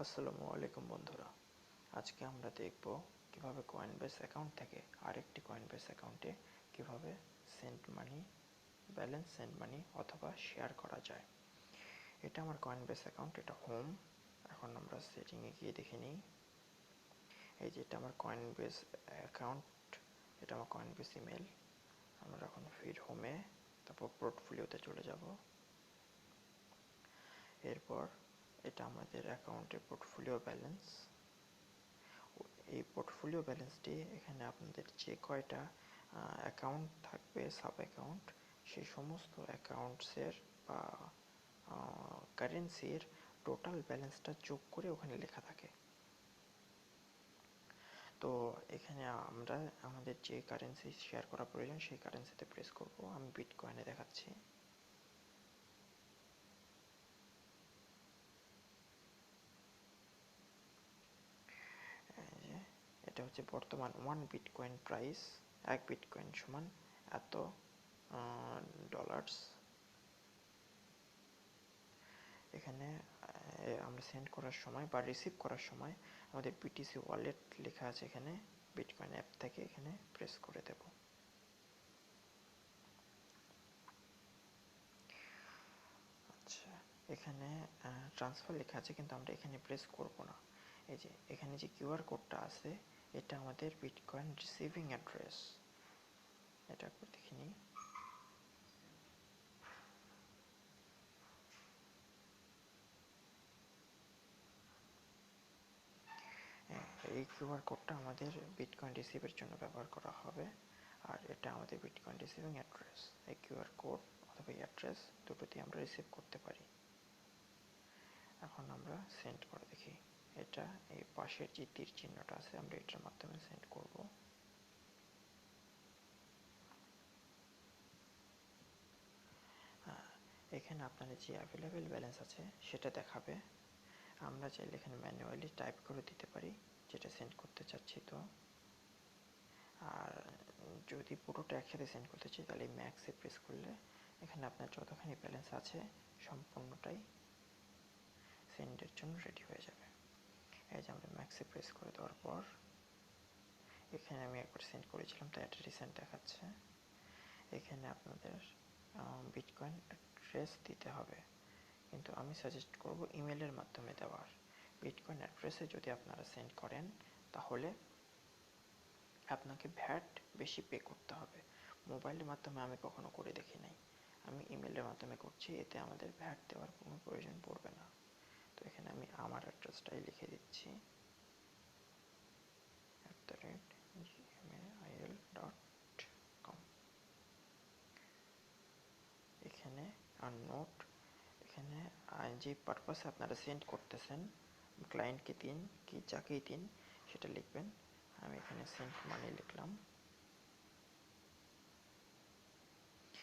আসসালামু আলাইকুম বন্ধুরা, আজকে আমরা দেখব কিভাবে কয়েনবেস অ্যাকাউন্ট থেকে আরেকটি কয়েনবেস অ্যাকাউন্টে কিভাবে send money, balance send money অথবা শেয়ার করা যায়। এটা আমার কয়েনবেস অ্যাকাউন্ট, এটা হোম। এখন আমরা সেটিংয়ে গিয়ে দেখে নিই। এই যে এটা আমার কয়েনবেস অ্যাকাউন্ট, এটা আমার কয়েনবেস ইমেল। আমরা এখন ফিড হোমে, তারপর পোর্টফোলিওতে চলে যাব। এরপর এটা আমাদের অ্যাকাউন্টের পোর্টফোলিও ব্যালেন্স। এই পোর্টফোলিও ব্যালেন্সটি এখানে আপনাদের যে কয়টা অ্যাকাউন্ট থাকবে, সাব অ্যাকাউন্ট, সেই সমস্ত অ্যাকাউন্টসের বা কারেন্সির টোটাল ব্যালেন্সটা যোগ করে ওখানে লেখা থাকে। তো এখানে আমরা আমাদের যে কারেন্সি শেয়ার করা প্রয়োজন সেই কারেন্সিতে প্রেস করব। আমি বিটকয়েনে দেখাচ্ছি। এটা হচ্ছে বর্তমান 1 বিটকয়েন প্রাইস। 1 বিটকয়েন সমান এত ডলার্স। এখানে আমরা সেন্ড করার সময় বা রিসিভ করার সময় আমাদের বিটিসি ওয়ালেট লেখা আছে, এখানে বিটকয়েন অ্যাপ থেকে এখানে প্রেস করে দেব। আচ্ছা, এখানে ট্রান্সফার লেখা আছে, কিন্তু আমরা এখানে প্রেস করব না। এই যে এখানে যে কিউআর কোডটা আছে, এটা আমাদের বিটকয়েন রিসিভিং অ্যাড্রেস। এটা একবার দেখে নিই। এই কিউআর কোডটা আমাদের বিটকয়েন রিসিভের জন্য ব্যবহার করা হবে, আর এটা আমাদের বিটকয়েন রিসিভিং অ্যাড্রেস। এই কিউআর কোড অথবা এই অ্যাড্রেস দুটোতেই আমরা রিসিভ করতে পারি। এখন আমরা সেন্ড করে দেখি। এটা এই পাশের যে তীর চিহ্নটা আছে, আমরা এটার মাধ্যমে সেন্ড করব। এখানে আপনাদের যে অ্যাভেলেবেল ব্যালেন্স আছে সেটা দেখাবে। আমরা চাইলে এখানে ম্যানুয়ালি টাইপ করে দিতে পারি যেটা সেন্ড করতে চাচ্ছি। তো আর যদি পুরোটা একসাথে সেন্ড করতে চাই তাহলে ম্যাক্সে প্রেস করলে এখানে আপনার যতখানি ব্যালেন্স আছে সম্পূর্ণটাই সেন্ডের জন্য রেডি হয়ে যাবে। এই যে আমরা ম্যাক্সে প্রেস করে দেওয়ার পর এখানে আমি একবার সেন্ড করেছিলাম তাই একটা রিসেন্ট দেখাচ্ছে। এখানে আপনাদের বিটকয়েন অ্যাড্রেস দিতে হবে, কিন্তু আমি সাজেস্ট করব ইমেলের মাধ্যমে দেওয়ার। বিটকয়েন অ্যাড্রেসে যদি আপনারা সেন্ড করেন তাহলে আপনাকে ভ্যাট বেশি পে করতে হবে। মোবাইলের মাধ্যমে আমি কখনো করে দেখি নাই, আমি ইমেলের মাধ্যমে করছি, এতে আমাদের ভ্যাট দেওয়ার কোনো প্রয়োজন পড়বে না। তো এখানে আমি আমার অ্যাড্রেসটাই লিখে দিচ্ছি, @gmail.com। এখানে আর নোট, এখানে যে পারপাসে আপনারা সেন্ড করতেছেন, ক্লায়েন্টকে দিন কি যাকেই দিন সেটা লিখবেন। আমি এখানে সেন্ড মানি লিখলাম।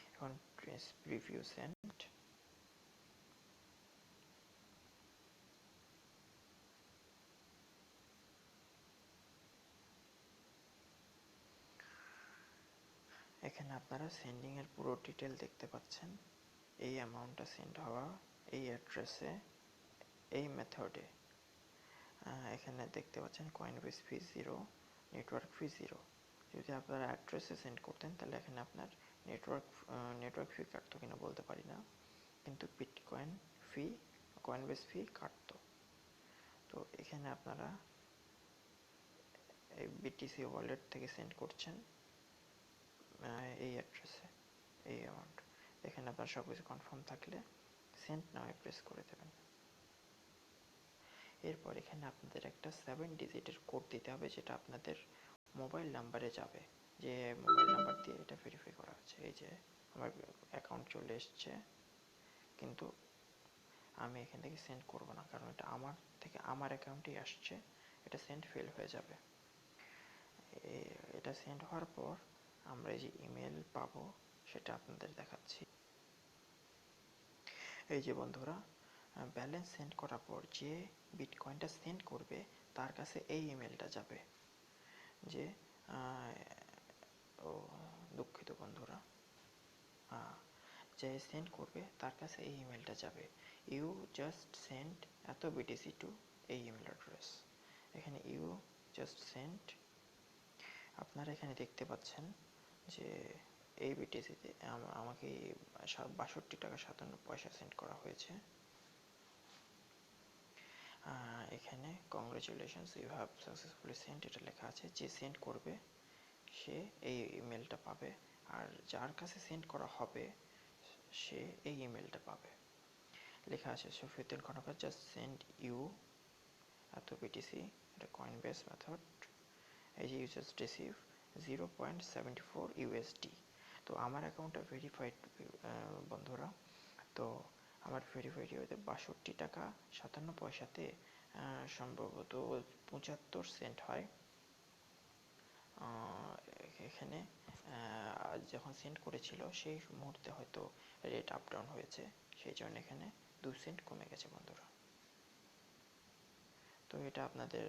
এখন প্রেস প্রিভিউ সেন্ড। এখানে আপনারা সেন্ডিং এর পুরো ডিটেল দেখতে পাচ্ছেন। এই অ্যামাউন্টটা সেন্ড হওয়া, এই অ্যাড্রেসে, এই মেথডে। এখানে দেখতে পাচ্ছেন কয়েনবেস ফি 0, নেটওয়ার্ক ফি 0। যদি আপনারা অ্যাড্রেসে সেন্ড করতেন তাহলে এখানে আপনার নেটওয়ার্ক ফি কাটতো কিনা বলতে পারি না, কিন্তু বিটকয়েন ফি, কয়েনবেস ফি কাটতো। তো এখানে আপনারা এই বিটিসি ওয়ালেট থেকে সেন্ড করছেন এই অ্যাড্রেসে এই অ্যামাউন্ট। এখানে আপনার সব কিছু কনফার্ম থাকলে সেন্ড নামে প্রেস করে দেবেন। এরপর এখানে আপনাদের একটা 7 ডিজিটের কোড দিতে হবে, যেটা আপনাদের মোবাইল নাম্বারে যাবে, যে মোবাইল নাম্বার দিয়ে এটা ভেরিফাই করা হচ্ছে। এই যে আমার অ্যাকাউন্ট চলে এসছে, কিন্তু আমি এখান থেকে সেন্ড করব না, কারণ এটা আমার থেকে আমার অ্যাকাউন্টেই আসছে, এটা সেন্ড ফেল হয়ে যাবে। এটা সেন্ড হওয়ার পর আমরা এই যে ইমেল পাবো সেটা আপনাদের দেখাচ্ছি। এই যে বন্ধুরা, ব্যালেন্স সেন্ড করার পর যে বিটকয়েনটা সেন্ড করবে তার কাছে এই ইমেলটা যাবে, যে ও দুঃখিত বন্ধুরা, যে সেন্ড করবে তার কাছে এই ইমেলটা যাবে, ইউ জাস্ট সেন্ড এত বিটিসি টু এই ইমেল অ্যাড্রেস। এখানে ইউ জাস্ট সেন্ড। আপনারা এখানে দেখতে পাচ্ছেন যে এই বিটিসিতে আমাকে 62 টাকা 57 পয়সা সেন্ড করা হয়েছে। এখানে congratulations you have successfully send এটা লেখা আছে। যে সেন্ড করবে সে এই ইমেলটা পাবে, আর যার কাছে সেন্ড করা হবে সে এই ইমেলটা পাবে। লেখা আছে Shafiuddin Khandakar just send you এত বিটিসি, এটা কয়েন বেস মেথড। এই যে ইউ জাস্ট রিসিভ 0.74 USD। তো আমার অ্যাকাউন্টটা ভেরিফাইড বন্ধুরা। তো আমার ভেরিফাইড হতে 62 টাকা 57 পয়সাতে সম্ভবত 75 সেন্ট হয়। এখানে যখন সেন্ড করেছিল সেই মুহূর্তে হয়তো রেট আপ ডাউন হয়েছে, সেই জন্য এখানে 2 সেন্ট কমে গেছে বন্ধুরা। তো এটা আপনাদের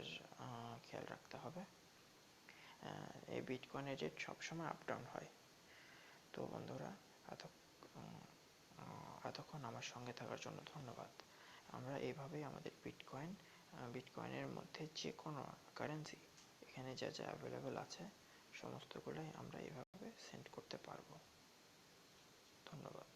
খেয়াল রাখতে হবে। এই বিটকয়েনের রেট সবসময় আপ ডাউন হয়। তো বন্ধুরা এতক্ষণ আমার সঙ্গে থাকার জন্য ধন্যবাদ। আমরা এইভাবেই আমাদের বিটকয়েনের মধ্যে যে কোনো কারেন্সি এখানে যা যা অ্যাভেলেবেল আছে সমস্তগুলোই আমরা এইভাবে সেন্ড করতে পারবো। ধন্যবাদ।